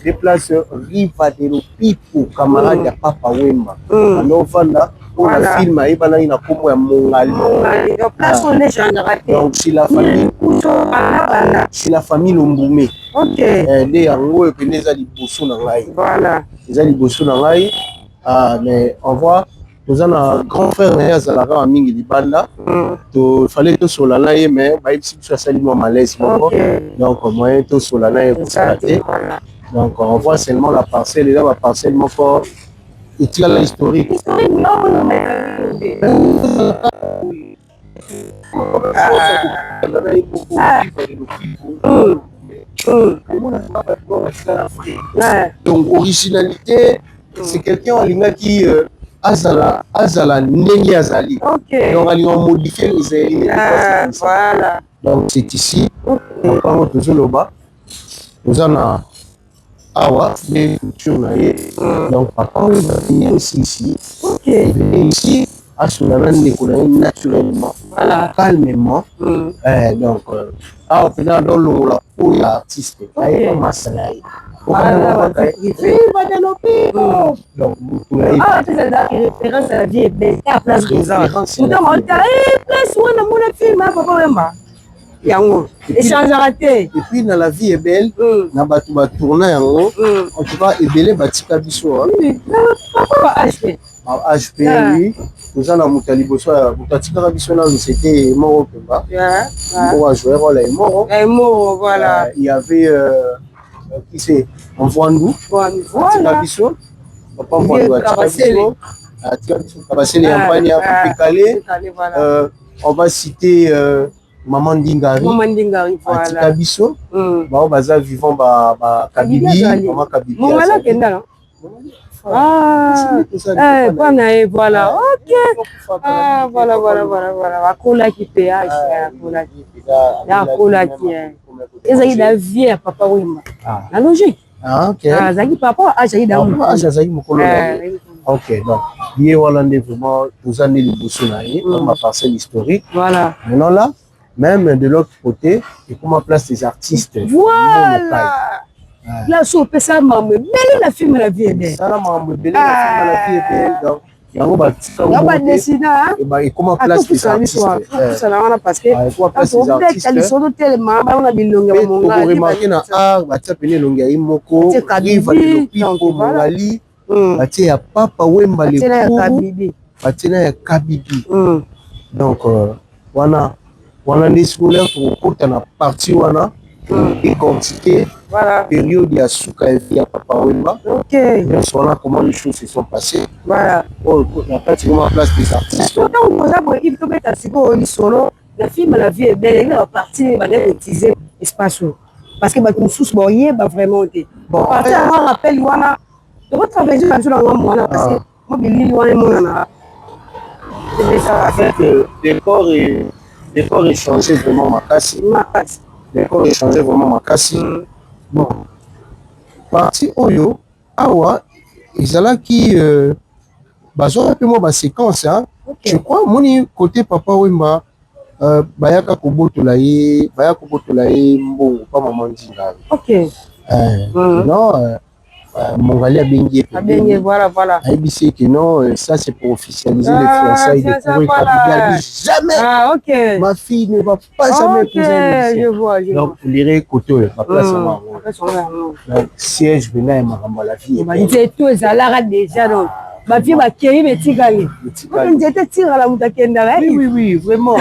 des places Riva de Lopipo, camarade de Papa Wemba. Alors, voilà. On a filmé, il y a un Mongali. Donc, c'est la famille. C'est la famille Lomboumé. Ok. Les Ango et les Alibosso Nangaï. Voilà. Les Alibosso Nangaï. Mais on voit, nous avons un grand frère, Zalara Mingi Libanda. Il fallait tout sur la laïe, mais il y a un malaise. Donc, moyen tout sur la laïe pour s'arrêter. Donc, on voit seulement la parcelle, et là, la parcelle, mon corps. Et tu as l'historique. Donc, originalité, c'est quelqu'un en ligne qui Azala Nengi Azali. Donc, on a modifié les éléments. Voilà. Donc, c'est ici. Donc, on toujours le bas. Nous en avons. Awa, mais donc papa il va venir aussi ici. Il va venir ici à Soulanan naturellement, voilà. Calmement. Donc, awa pendant dans l'eau pour l'artiste, il va masalaï. Donc, c'est la référence à la vie est belle. À la place de ça. Nous avons dit, place où on a mon film, Papa Wemba. Échange raté. Et puis dans la vie est belle, na batu ba tourner yango, en tout cas ebele batika biso. HP. HP oui, nous en avons mutali boso, mutatika biso na c'était Moro Pemba. Pour jouer rôle est Moro. Moro voilà. Il y avait qui c'est Mvwandu. Voilà. Biso. Papa Mvwandu atika biso. Kabasele Yampania Pécalé. On va citer Maman Dingari. Maman Dingari, voilà. Kabiso. Baza vivant Kabibi. Maman Kabibi. Maman là Kenda. Voilà. Ok. Voilà. Akola qui péage. Akola qui est. Et ça y est la vie à Papa Wemba. La logique. Ah ok. Zaki papa a jailli dans moi. Ah Zaki mokolo. Ok, donc, lié Hollande vraiment, vous en êtes les Boussounaï, dans ma parcelle historique. Voilà. Maintenant là, même de l'autre côté, et comment place des artistes. Voilà. Là, si on peut ça, maman, belle la film, la vie est belle. Ça, maman, belle la film, la vie est belle. Donc, il y a un pas dessiné, hein? Et comment place des artistes. Ça n'a parce que. Comment place des artistes. On a bien longue. On a remarqué dans l'art, bah, tu as peiné longue, il moko, riva de l'opipo, morali, bah, tu as papa, wemba, les kourou, bah, tu as kabibi. Donc, voilà. Voilà les scolaires pour côté na partie wana et quantité période ya suka ya papa wemba. OK. Voilà comment les choses se sont passées. Voilà. Oh, la pratiquement place des artistes. Donc on a pour il faut mettre à siko au solo la film la vie est belle, il va partir va utiliser espace parce que ba tout sous boyer ba vraiment été. Bon, partir on rappelle wana de votre travail dans le monde parce que moi bilili wana monana. C'est ça en fait décor est changé vraiment Makassi. Décor est changé vraiment Makassi. Bon. Parti Oyo, Awa, ils allaient qui bazo un peu moins ma séquence hein. Je crois mon côté papa Wemba bayaka kobotolaye mbongo pas maman Ndinga. OK. Non Mongali a bien voilà. ABC que non, ça c'est pour officialiser les fiançailles de Kourou jamais. Ah ok. Ma fille ne va pas jamais épouser. Je vois. Donc vous lirez côté ma place en main. Donc siège venait ma la vie. Il était tout Zalara déjà donc. Ma fille va créer mes tigales. On était tiré à la moutakenda. Oui, vraiment.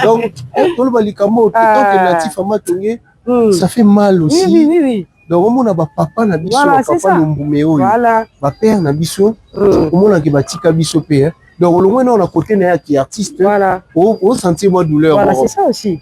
Donc tout le balikamo tant que natif ama tongé, ça fait mal aussi. Oui. Donc on a papa na biso papa Lumbume oyo ba père na biso on a ki batika biso pe donc le moins on a côté na qui artiste au sentir moi douleur voilà c'est ça aussi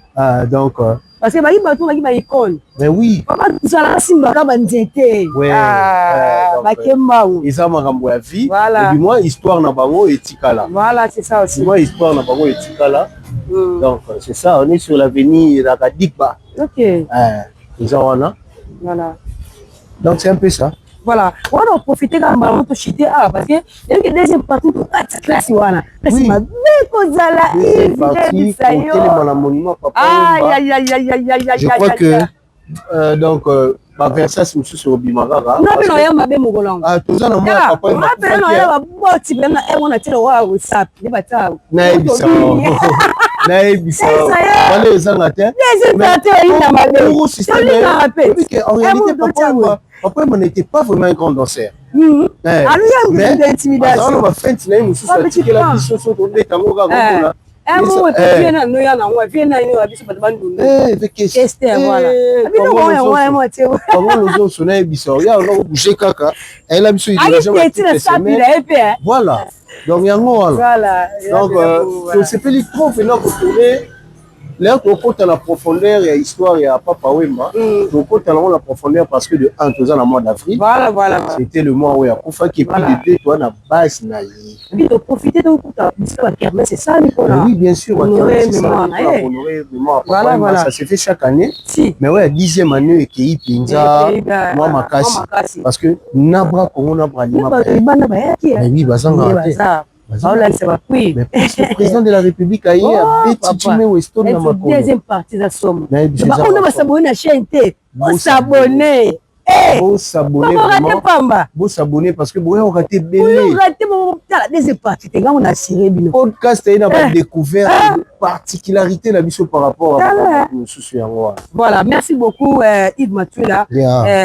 donc parce que ba bato ba icône mais oui papa ça simba ka banzete ba kemba ou ils ont makambo ya vie et du moins histoire na bango etikala voilà c'est ça aussi moi histoire na bango etikala donc c'est ça on est sur l'avenir la Kadikba. OK ils ont voilà. Donc c'est un peu ça. Voilà. On va profiter quand même de chiter parce que il y a des deuxième partie pour quatre classes voilà. Oui. Deuxième partie pour le monument papa. Je crois que donc ma versation c'est sur Bimagara. Non il y a ma belle mogolang. Ah tout ça non moi papa. Moi ben non il y a ba ti ben on a tiré wa WhatsApp. Il va ta. Naibisa. Naibisa. Wale ezanga te. En réalité papa n'était pas vraiment un grand danseur. Mais d'intimidation. Ma fin tu n'as eu sous la biso sur le tango ga voilà. Donc c'est pas les trop venant retourner. Là, on compte à la profondeur et l'histoire et à Papa Wemba. On compte à la profondeur parce que de 1 ans le mois d'avril. Voilà. C'était le mois où il y a Koufa qui est plus de 2 toi na base na yi. Oui, de profiter de mais c'est ça Nicolas. Oui, bien sûr. Honorer mémoire. Voilà. Ça se fait chaque année. Si. Mais ouais, 10e année et qui Pinza, moi Makassi. Parce que Nabra Congo Nabra Lima. Oui, Bazanga. Oui. Mais le président de la République a eu un deuxième partie de la somme. On va s'abonner à chaîne. On s'abonner. Vous s'abonner vraiment. Vous s'abonner parce que vous avez raté belé. Vous raté la deuxième partie. On a tiré bien. Podcast il a découvert une particularité la mission par rapport à nous soucis en moi. Voilà, merci beaucoup Yves Matuela.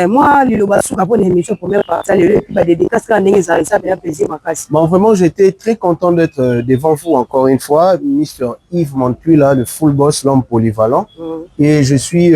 Moi le Lobassou pour l'émission première partie le ba dédicace quand ça fait plaisir ma casse. Bon vraiment j'étais très content d'être devant vous encore une fois Mr Yves Matuela le full boss l'homme polyvalent et je suis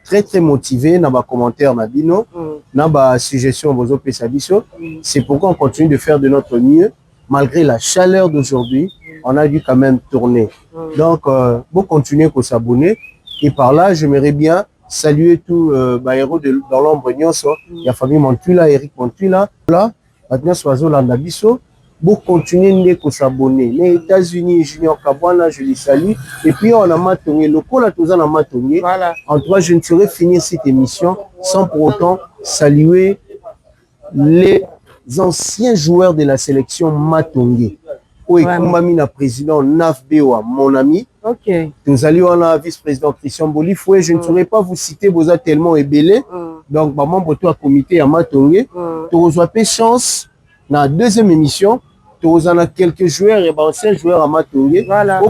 très motivé dans ma commentaire na bino dans ma suggestion vos opésabiso c'est pourquoi on continue de faire de notre mieux malgré la chaleur d'aujourd'hui on a dû quand même tourner donc vous continuez à s'abonner et par là j'aimerais bien saluer tous les héros dans l'ombre nyonso il y a famille Montula Eric Montula là maintenant soiseau landabiso pour continuer à s'abonner. Les États-Unis, Junior Kabwana, je les salue. Et puis on a matonné, le col à tous en a matonné. En tout cas, je ne saurais finir cette émission sans pour autant saluer les anciens joueurs de la sélection Matongé. Oui, Kumbami na président Naf Bewa, mon ami. Ok. Nous allions à vice-président Christian Bolifoué. Je ne saurais pas vous citer, vous êtes tellement ébélé. Donc, membre de comité à Matongé. Tu as fait chance dans la deuxième émission. Tu as quelques joueurs et anciens joueurs à Matongé. Voilà.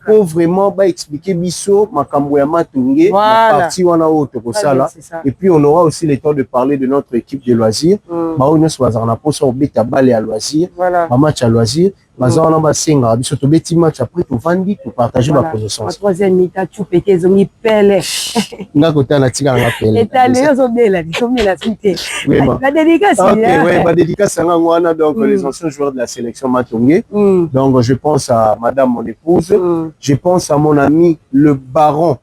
Pour vraiment expliquer Bisso, Makambo ya Matongé, la partie où on a autre que ça là. Et puis on aura aussi le temps de parler de notre équipe de loisirs. On a soit on a posé au bêta balle à loisirs, un match à loisirs. On a basenga biso to beti match après to vandi to partager ma connaissance. La troisième mi-temps tu pété zomi pele. Nga kota na tika nga pele. Et t'as les zobela, la cité. La dédicace. OK, ouais, ma dédicace nga ngwana donc les anciens joueurs de la sélection Matongé. Donc je pense à madame mon épouse, je pense à mon ami le baron.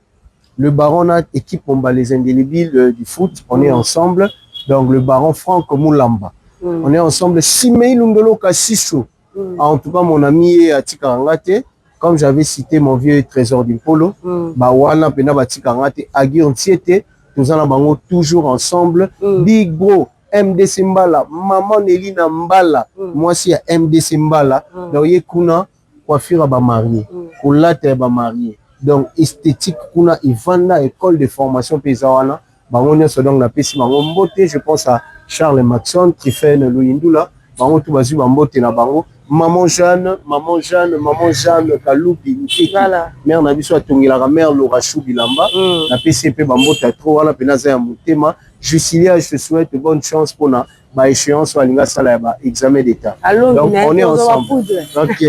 Le baron a équipe on les indélébiles du foot, on est ensemble. Donc le baron Franck Moulamba. On est ensemble Simei Lundolo Kassisho. En tout cas, mon ami Atika Rangate, comme j'avais cité mon vieux trésor du polo, Bawana Pena Batika Rangate, Agui Ontiete, nous en avons toujours ensemble. Big Bro, MD Simbala, Maman Nelina Mbala, moi aussi à MD Simbala, donc Kuna, coiffure à marié, Koulate à marié, donc esthétique Kuna, Ivanda, école de formation paysanne, Bangonia Sodong la Pessi, Bangon Beauté, je pense à Charles Maxon, Tiffen Louindula, Bango Toubazu Bambote na Bango. Maman Jeanne, Kaloupi, voilà. Mère Nabiso a tourné la mère Laura Chou Bilamba, la PCP Bambota trop, la Penaza à Moutema. Jusilia, je te souhaite bonne chance pour la échéance ou à l'Inga examen d'État. Donc on est ensemble. Ok.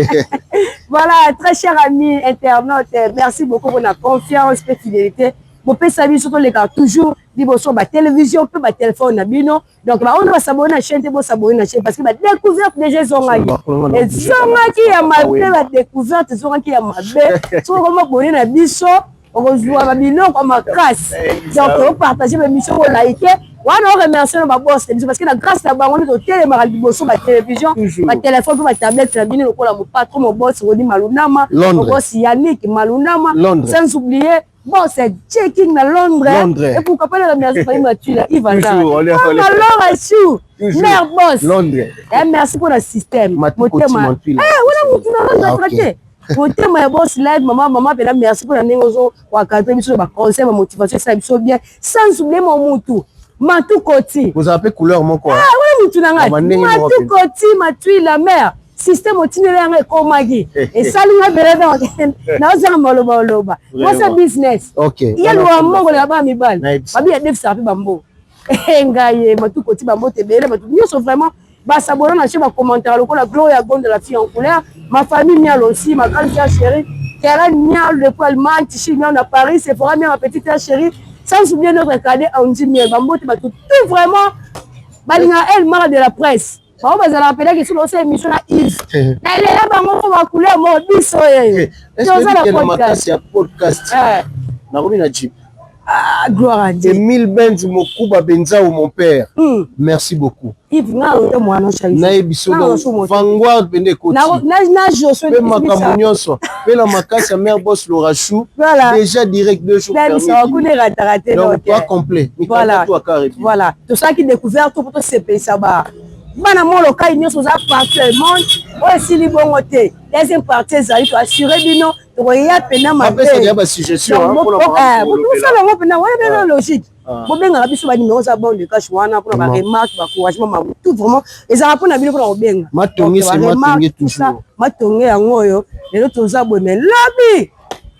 Voilà, très chers amis internautes, merci beaucoup pour la confiance et fidélité. Vous pouvez savoir surtout les gars toujours sur ma télévision, ma téléphone, donc on va s'abonner à la chaîne, s'abonner à la chaîne parce que la découverte des gens sont là. Et qui a ma belle, la découverte, ils sont qui a ma belle. Si on va abonner à la biso, on va jouer à la bilan comme ma classe. Donc on va partager mes missions, on liker. On remercie nos boss parce que la grâce à on est au télé sur ma télévision, ma téléphone, ma tablette, la bine le mon patron, mon boss Rodi Malunama, mon boss Yannick Malunama, sans oublier. Bon, c'est checking à Londres. Et pourquoi pas la merci pour Mathieu là, il va là. Alors, Chou, mère boss. Londres. Et merci pour le système. Mon thème. Eh, voilà, mon traité. Mon thème boss live, maman, merci pour la négocio, ou à cadrer sur ma conseil, ma motivation, ça me bien. Sans oublier mon moutou. Matou Koti. Vous avez couleur mon quoi? Ah, oui, moutou nanga. Matou Koti, Mathieu la mère. Système itinéraire komagi et ça lui a besoin dans maloba moi c'est business OK il y a le mongo là-bas mi bal babi ya def sapi bambo ngaye matu koti bambo tebele matu nyonso vraiment ba sabona na chez ba commentaire lokola Gloria Gonde de la fille en couleur ma famille mial aussi ma grande sœur chérie Karen mial de Allemagne Tichi mial à Paris c'est pour ma petite sœur chérie sans oublier notre cadet Andy miel bambo te tout vraiment balinga elle marre de la presse. On va se rappeler que sur notre émission à Yves. Elle est là, on va couler mon biso. Est-ce que tu as podcast? Ah, gloire à Dieu. Emile Benz Mokuba Benza ou mon père. Merci beaucoup. Yves, moi non chérie. Naebiso Vanguard bende koti. Na Josué. Pe makamunyoso. Pe la makasa mère boss Laura Chou. Déjà direct 2 jours fermés. Donc pas complet. Voilà. Voilà. Tout ça qui découvert tout pour te CP ça va. Bana molo kai nyoso za partout le monde o sili bongo te deuxième partie za to assurer bino to ya pena ma pe ça ba suggestion pour la ça la mo pena wala logique bo benga la biso ba numéro za bon de cash wana pour ba remarque ba encouragement ma tout vraiment et ça pour na bino pour benga matongi c'est matongi toujours matongi yango yo lelo to za bo mais lobby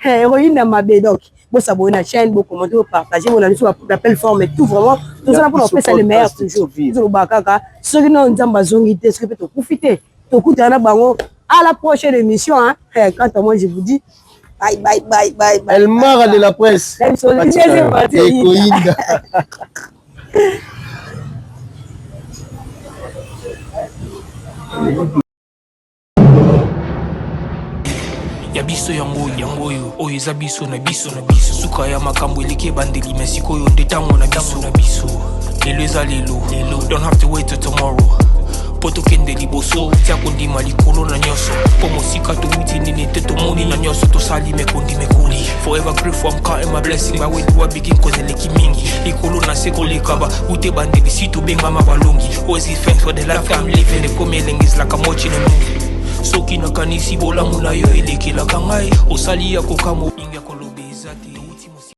héroïne ma bé donc vous s'abonner à la chaîne, vous commenter, vous partager, vous allez sur la plateforme et tout vraiment. Tout ça pour nous faire ça le meilleur toujours. Toujours bakaka. Ceux qui n'ont pas zongité, ceux qui peuvent profiter. Tout coup, à la prochaine émission. Quant à moi, je vous dis bye bye bye bye. Elle marre de la presse. ya biso yango oyo eza biso na biso suka ya makambo eleki ebandeli me sikoyo nde ntango na biso lelo eza lelo don't have to wait till tomorrow po tokende liboso tia kondima likolo na nyonso po mosika towuti nini te tomoni na nyonso tosali mekondi mekoli forever grateful I'm counting my blessing ba when I begin kozeleki mingi likolo na se koleka ba ute bandeli si tobenga mabalongi always give thanks for the life I'm living the coming is like I'm watching a movie soki nakanisi bolamu na yo elekelaka ngai osali ya kokamo inga